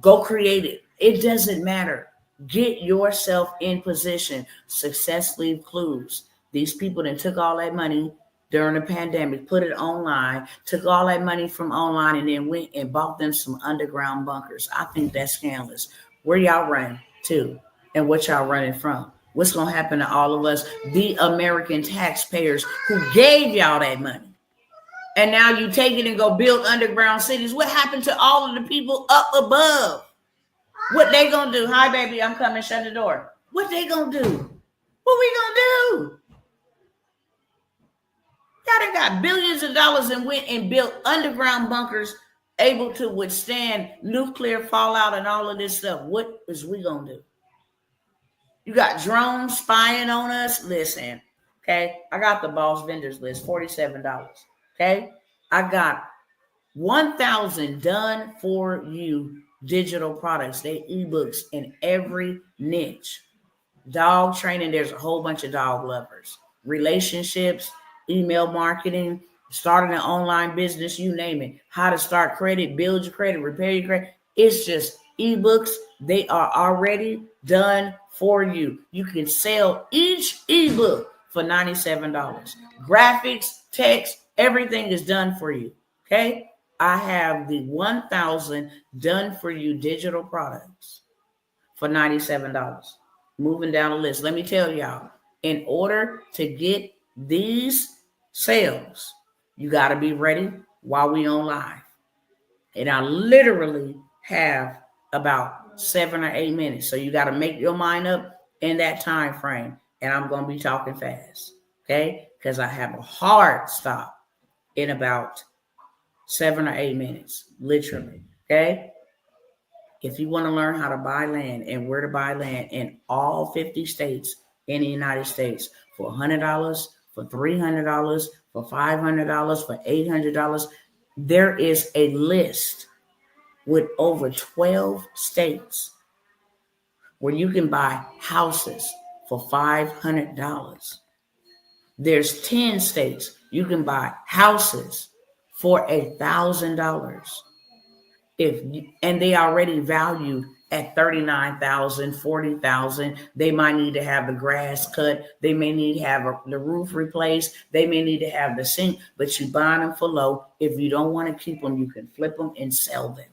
Go create it. It doesn't matter. Get yourself in position. Success leave clues. These people that took all that money during the pandemic, put it online, took all that money from online, and then went and bought them some underground bunkers. I think that's scandalous. Where y'all running to and what y'all running from? What's going to happen to all of us, the American taxpayers who gave y'all that money? And now you take it and go build underground cities. What happened to all of the people up above? What they going to do? Hi, baby, I'm coming. Shut the door. What they going to do? What we going to do? Y'all done got billions of dollars and went and built underground bunkers able to withstand nuclear fallout and all of this stuff, what is we going to do? You got drones spying on us? Listen, okay? I got the boss vendors list, $47, okay? I got 1,000 done for you digital products. They ebooks in every niche. Dog training, there's a whole bunch of dog lovers. Relationships, email marketing, starting an online business, you name it. How to start credit, build your credit, repair your credit. It's just ebooks. They are already done for you. You can sell each ebook for $97. Graphics, text, everything is done for you. Okay? I have the 1,000 done for you digital products for $97. Moving down the list. Let me tell y'all, in order to get these sales, you got to be ready while we on live. And I literally have about 7 or 8 minutes. So you got to make your mind up in that time frame. And I'm going to be talking fast. Okay? Because I have a hard stop in about 7 or 8 minutes. Literally. Okay? If you want to learn how to buy land and where to buy land in all 50 states in the United States for $100, for $300, for $500, for $800, there is a list with over 12 states where you can buy houses for $500. There's 10 states you can buy houses for $1,000. And they already valued at $39,000, $40,000. They might need to have the grass cut. They may need to have the roof replaced. They may need to have the sink, but you buy them for low. If you don't want to keep them, you can flip them and sell them.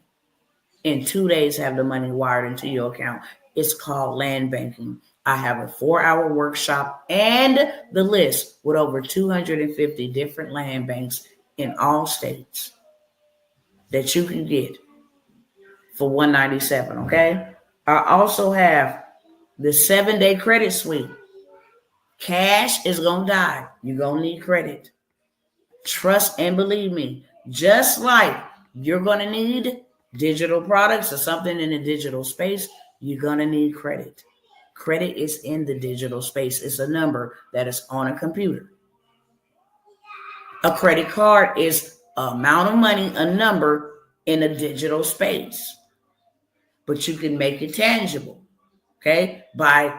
In 2 days, have the money wired into your account. It's called land banking. I have a 4-hour workshop and the list with over 250 different land banks in all states that you can get for $197, okay? I also have the 7-day credit suite. Cash is going to die. You're going to need credit. Trust and believe me, just like you're going to need digital products or something in the digital space, you're going to need credit. Credit is in the digital space. It's a number that is on a computer. A credit card is an amount of money, a number in a digital space. But you can make it tangible, okay? By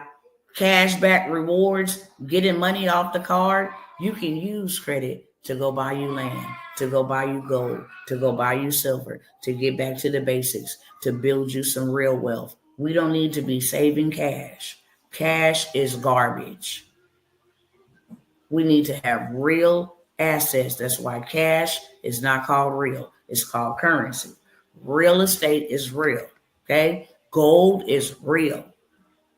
cashback rewards, getting money off the card, you can use credit to go buy you land, to go buy you gold, to go buy you silver, to get back to the basics, to build you some real wealth. We don't need to be saving cash. Cash is garbage. We need to have real assets. That's why cash is not called real. It's called currency. Real estate is real. Okay, gold is real.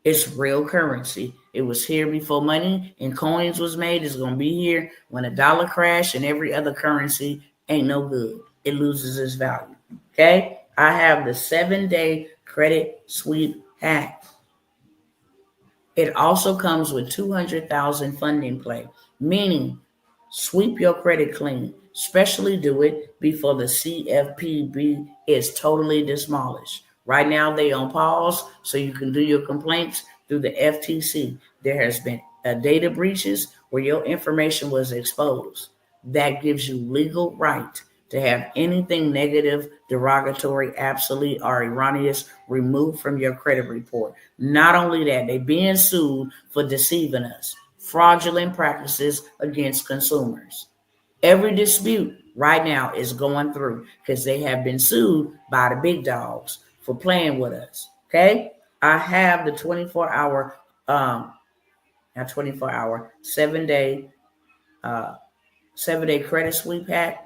It's real currency. It was here before money and coins was made. It's going to be here when a dollar crash and every other currency ain't no good. It loses its value. Okay, I have the 7-day credit sweep hack. It also comes with 200,000 funding play, meaning sweep your credit clean. Especially do it before the CFPB is totally demolished. Right now, they on pause, so you can do your complaints through the FTC. There has been data breaches where your information was exposed. That gives you legal right to have anything negative, derogatory, obsolete, or erroneous removed from your credit report. Not only that, they're being sued for deceiving us. Fraudulent practices against consumers. Every dispute right now is going through because they have been sued by the big dogs for playing with us. Okay, I have the 24-hour, not 24-hour, 7-day credit sweep hack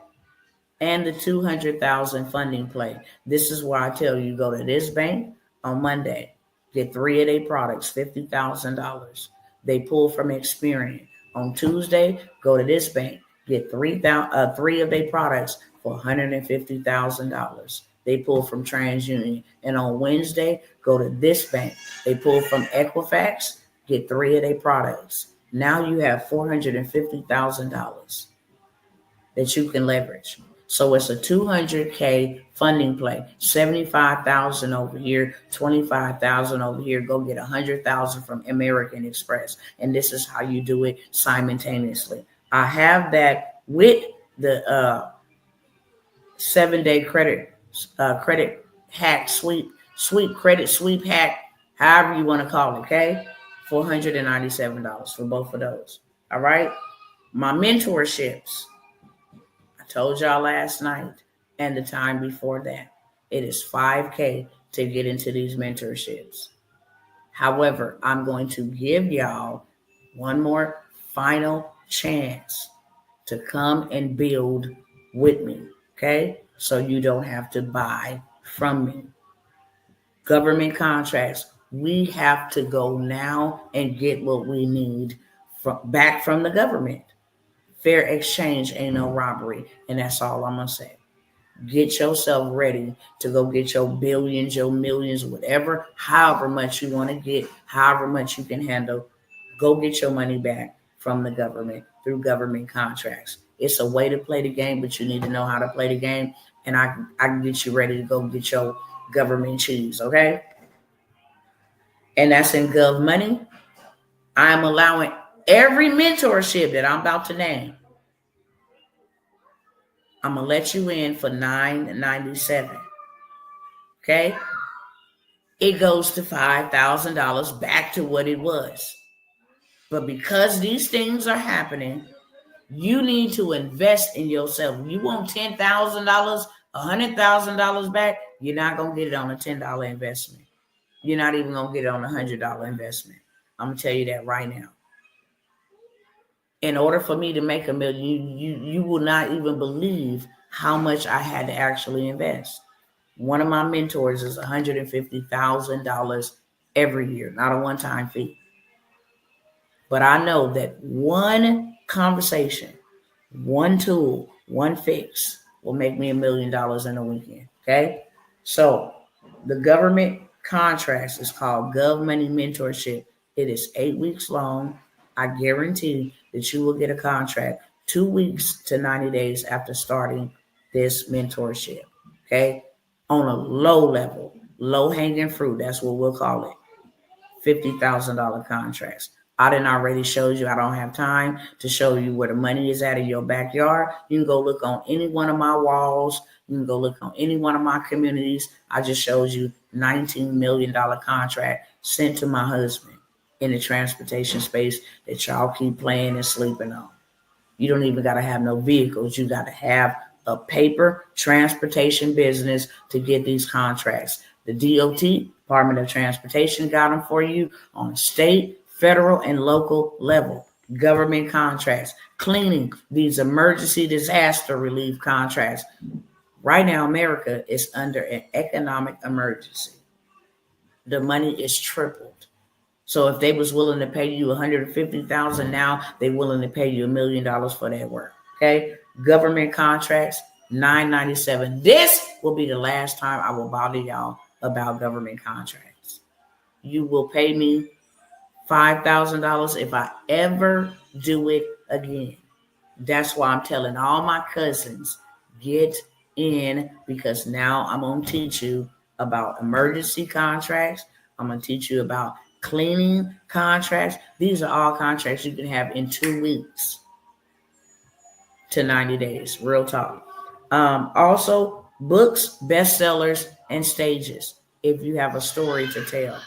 and the 200,000 funding play. This is why I tell you go to this bank on Monday, get 3 of their products, $50,000. They pull from Experian. On Tuesday, go to this bank, get 3 of their products for $150,000. They pull from TransUnion. And on Wednesday, go to this bank. They pull from Equifax, get 3 of their products. Now you have $450,000 that you can leverage. So it's a 200K funding play. 75,000 over here, 25,000 over here. Go get 100,000 from American Express, and this is how you do it simultaneously. I have that with the 7-day credit hack sweep credit sweep hack, however you want to call it. Okay, $497 for both of those. All right, my mentorships. I told y'all last night and the time before that, it is $5K to get into these mentorships. However, I'm going to give y'all one more final chance to come and build with me, okay? So you don't have to buy from me. Government contracts, we have to go now and get what we need back from the government. Fair exchange ain't no robbery, and that's all I'm gonna say. Get yourself ready to go get your billions, your millions, whatever, however much you want to get, however much you can handle. Go get your money back from the government through government contracts. It's a way to play the game, but you need to know how to play the game. And I can get you ready to go get your government cheese, okay? And that's in Gov Money. I'm allowing every mentorship that I'm about to name. I'm gonna let you in for $9.97. Okay? It goes to $5,000 back to what it was. But because these things are happening, you need to invest in yourself. You want $10,000, $100,000 back, you're not going to get it on a $10 investment. You're not even going to get it on a $100 investment. I'm going to tell you that right now. In order for me to make $1 million, you will not even believe how much I had to actually invest. One of my mentors is $150,000 every year, not a one-time fee. But I know that one conversation, one tool, one fix will make me $1 million in a weekend. Okay? So the government contracts is called Gov Money Mentorship. It is 8 weeks long. I guarantee that you will get a contract 2 weeks to 90 days after starting this mentorship. Okay? On a low level, low hanging fruit. That's what we'll call it. $50,000 contracts. I done already showed you. I don't have time to show you where the money is at in your backyard. You can go look on any one of my walls. You can go look on any one of my communities. I just showed you $19 million contract sent to my husband in the transportation space that y'all keep playing and sleeping on. You don't even got to have no vehicles. You got to have a paper transportation business to get these contracts. The DOT, Department of Transportation, got them for you on state, federal, and local level. Government contracts, cleaning, these emergency disaster relief contracts. Right now, America is under an economic emergency. The money is tripled. So if they was willing to pay you $150,000, now they're willing to pay you $1 million for that work. Okay, government contracts, $997. This will be the last time I will bother y'all about government contracts. You will pay me $5,000 if I ever do it again. That's why I'm telling all my cousins, get in, because now I'm going to teach you about emergency contracts. I'm going to teach you about cleaning contracts. These are all contracts you can have in 2 weeks to 90 days. Real talk. Also, books, bestsellers, and stages. If you have a story to tell,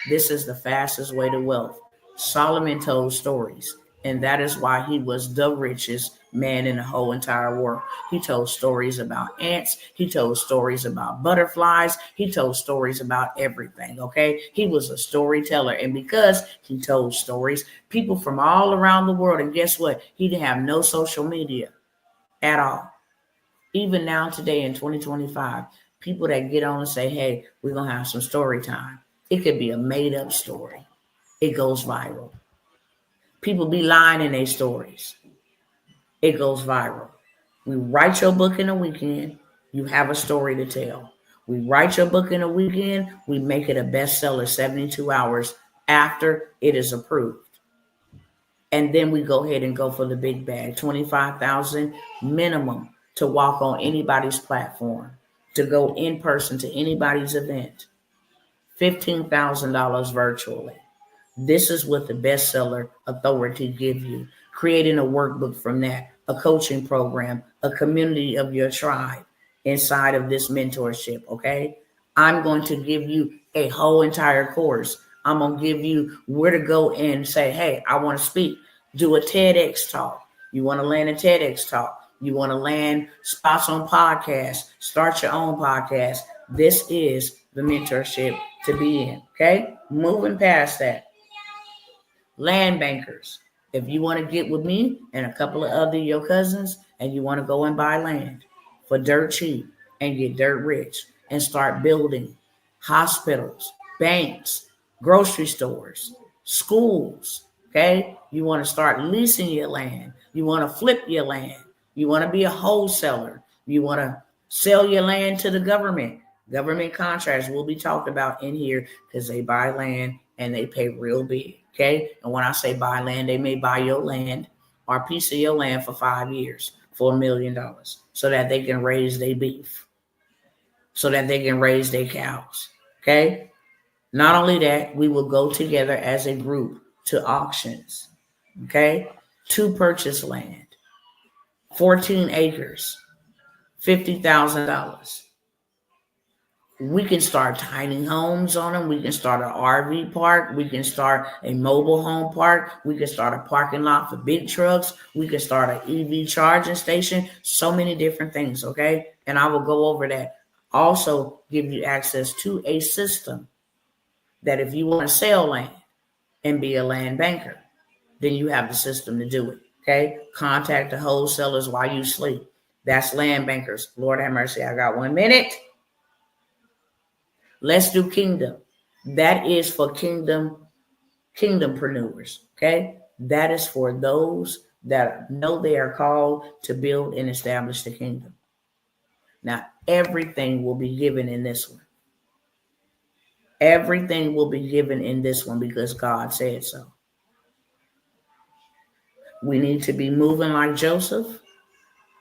this is the fastest way to wealth. Solomon told stories, and that is why he was the richest man in the whole entire world. He told stories about ants. He told stories about butterflies. He told stories about everything, okay? He was a storyteller, and because he told stories, people from all around the world, and guess what? He didn't have no social media at all. Even now today in 2025, people that get on and say, hey, we're going to have some story time. It could be a made-up story. It goes viral. People be lying in their stories. It goes viral. We write your book in a weekend. You have a story to tell. We write your book in a weekend. We make it a bestseller 72 hours after it is approved. And then we go ahead and go for the big bag, $25,000 minimum to walk on anybody's platform, to go in person to anybody's event, $15,000 virtually. This is what the bestseller authority give you. Creating a workbook from that, a coaching program, a community of your tribe inside of this mentorship, okay? I'm going to give you a whole entire course. I'm going to give you where to go and say, hey, I want to speak. Do a TEDx talk. You want to land a TEDx talk. You want to land spots on podcasts. Start your own podcast. This is the mentorship to be in, okay? Moving past that. Land bankers. If you want to get with me and a couple of other your cousins and you want to go and buy land for dirt cheap and get dirt rich and start building hospitals, banks, grocery stores, schools, okay? You want to start leasing your land. You want to flip your land. You want to be a wholesaler. You want to sell your land to the government. Government contracts will be talked about in here because they buy land and they pay real big, okay? And when I say buy land, they may buy your land or a piece of your land for 5 years for $1 million so that they can raise their beef, so that they can raise their cows, okay? Not only that, we will go together as a group to auctions, okay? To purchase land, 14 acres, $50,000. We can start tiny homes on them. We can start an RV park. We can start a mobile home park. We can start a parking lot for big trucks. We can start an EV charging station. So many different things, okay? And I will go over that. Also give you access to a system that if you want to sell land and be a land banker, then you have the system to do it, okay? Contact the wholesalers while you sleep. That's land bankers. Lord have mercy, I got 1 minute. Let's do kingdom. That is for kingdompreneurs, okay? That is for those that know they are called to build and establish the kingdom. Now, everything will be given in this one. Everything will be given in this one because God said so. We need to be moving like Joseph.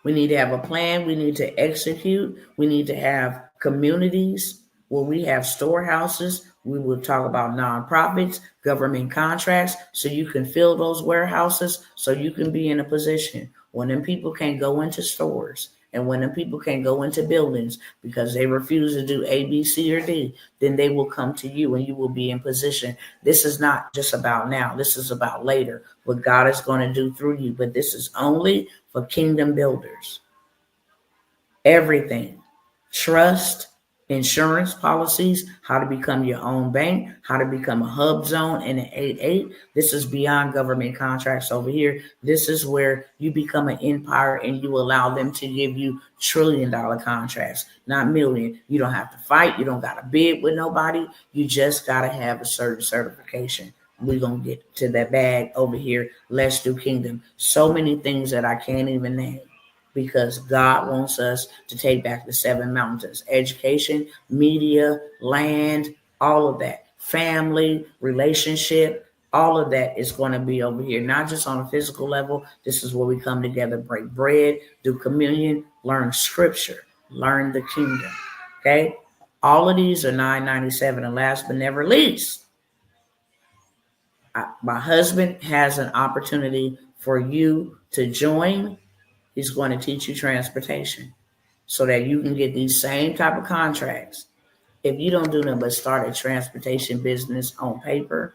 We need to have a plan. We need to execute. We need to have communities where we have storehouses. We will talk about nonprofits, government contracts, so you can fill those warehouses, so you can be in a position when them people can't go into stores and when them people can't go into buildings because they refuse to do A, B, C, or D, then they will come to you and you will be in position. This is not just about now. This is about later, what God is going to do through you. But this is only for kingdom builders. Everything. Trust, insurance policies, how to become your own bank, how to become a hub zone in an 8-8. This is beyond government contracts over here. This is where you become an empire and you allow them to give you $1 trillion contracts, not million. You don't have to fight. You don't got to bid with nobody. You just got to have a certain certification. We're going to get to that bag over here. Let's do kingdom. So many things that I can't even name. Because God wants us to take back the 7 mountains. Education, media, land, all of that. Family, relationship, all of that is going to be over here. Not just on a physical level. This is where we come together, break bread, do communion, learn scripture, learn the kingdom. Okay? All of these are $9.97. And last but never least, my husband has an opportunity for you to join. He's going to teach you transportation so that you can get these same type of contracts. If you don't do nothing but start a transportation business on paper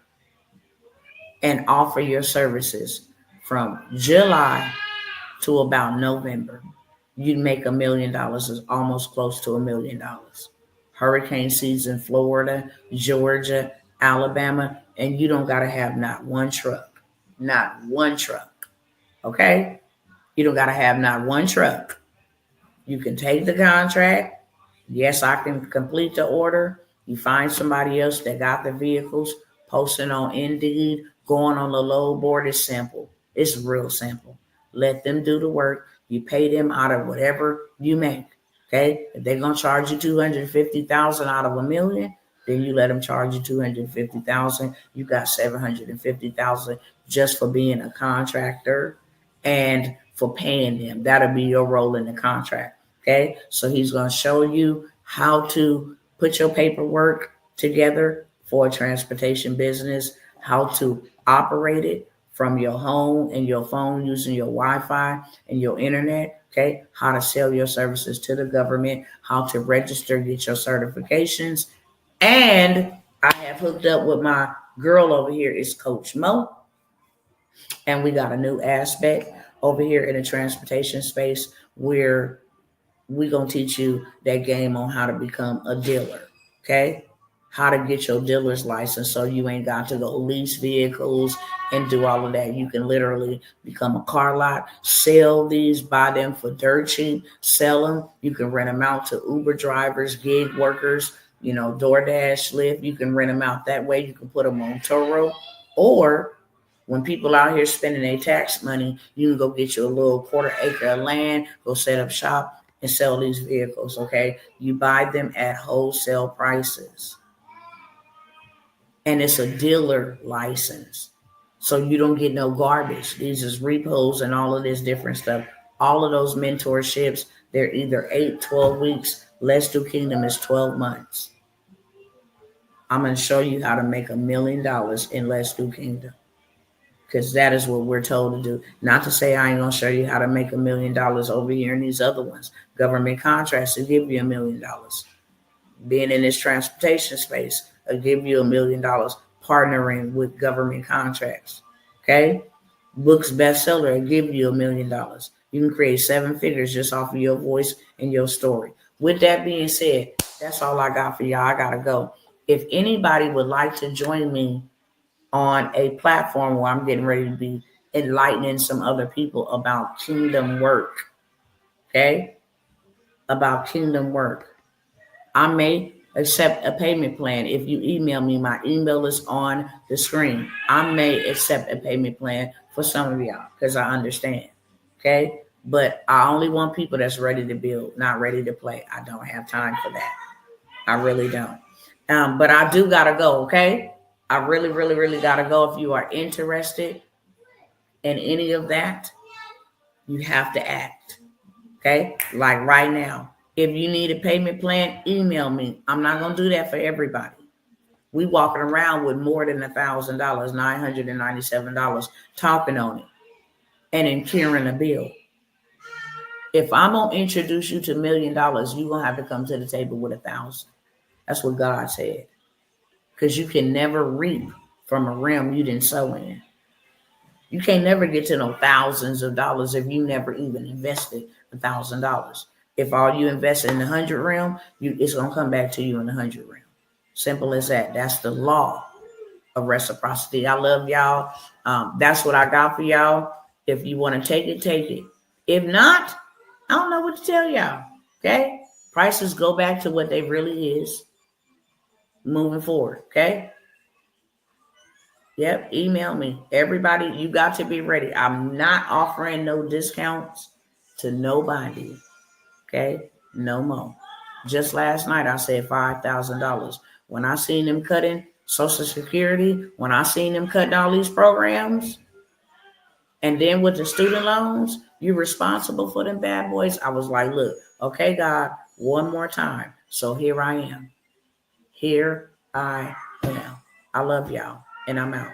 and offer your services from July to about November, you'd make $1 million, is almost close to $1 million. Hurricane season, Florida, Georgia, Alabama, and you don't got to have not one truck, okay? You don't got to have not one truck. You can take the contract. Yes, I can complete the order. You find somebody else that got the vehicles, posting on Indeed, going on the load board. It's simple. It's real simple. Let them do the work. You pay them out of whatever you make. Okay? If they're going to charge you $250,000 out of $1 million, then you let them charge you $250,000. You got $750,000 just for being a contractor and for paying them. That'll be your role in the contract. Okay. So he's going to show you how to put your paperwork together for a transportation business, how to operate it from your home and your phone using your Wi-Fi and your internet. Okay. How to sell your services to the government, how to register, get your certifications. And I have hooked up with my girl over here is Coach Mo. And we got a new aspect over here in the transportation space where we're going to teach you that game on how to become a dealer. Okay. How to get your dealer's license so you ain't got to go lease vehicles and do all of that. You can literally become a car lot, sell these, buy them for dirt cheap, sell them. You can rent them out to Uber drivers, gig workers, DoorDash, Lyft. You can rent them out that way. You can put them on Turo, or when people out here spending their tax money, you can go get you a little quarter acre of land, go set up shop and sell these vehicles, okay? You buy them at wholesale prices. And it's a dealer license. So you don't get no garbage. These is repos and all of this different stuff. All of those mentorships, they're either 8, 12 weeks. Let's Do Kingdom is 12 months. I'm going to show you how to make $1 million in Let's Do Kingdom, because that is what we're told to do. Not to say I ain't going to show you how to make $1 million over here in these other ones. Government contracts will give you $1 million. Being in this transportation space will give you $1 million, partnering with government contracts. Okay? Books bestseller will give you $1 million. You can create 7 figures just off of your voice and your story. With that being said, that's all I got for y'all. I got to go. If anybody would like to join me on a platform where I'm getting ready to be enlightening some other people about kingdom work, okay? About kingdom work. I may accept a payment plan. If you email me, my email is on the screen. I may accept a payment plan for some of y'all because I understand, okay? But I only want people that's ready to build, not ready to play. I don't have time for that. I really don't. But I do got to go, okay? I really, really, really got to go. If you are interested in any of that, you have to act, okay? Like right now. If you need a payment plan, email me. I'm not going to do that for everybody. We walking around with more than $1,000, $997, talking on it and incurring a bill. If I'm going to introduce you to $1 million, you're going to have to come to the table with 1,000. That's what God said. Because you can never reap from a realm you didn't sow in. You can't never get to no thousands of dollars if you never even invested $1,000. If all you invest in the 100 realm, it's going to come back to you in the 100 realm. Simple as that. That's the law of reciprocity. I love y'all. That's what I got for y'all. If you want to take it, take it. If not, I don't know what to tell y'all. Okay? Prices go back to what they really is moving forward. Okay? Yep, email me. Everybody, you got to be ready. I'm not offering no discounts to nobody. Okay? No more. Just last night, I said $5,000. When I seen them cutting Social Security, when I seen them cutting all these programs, and then with the student loans, you're responsible for them bad boys. I was like, look, okay, God, one more time. So here I am. Here I am. I love y'all, and I'm out.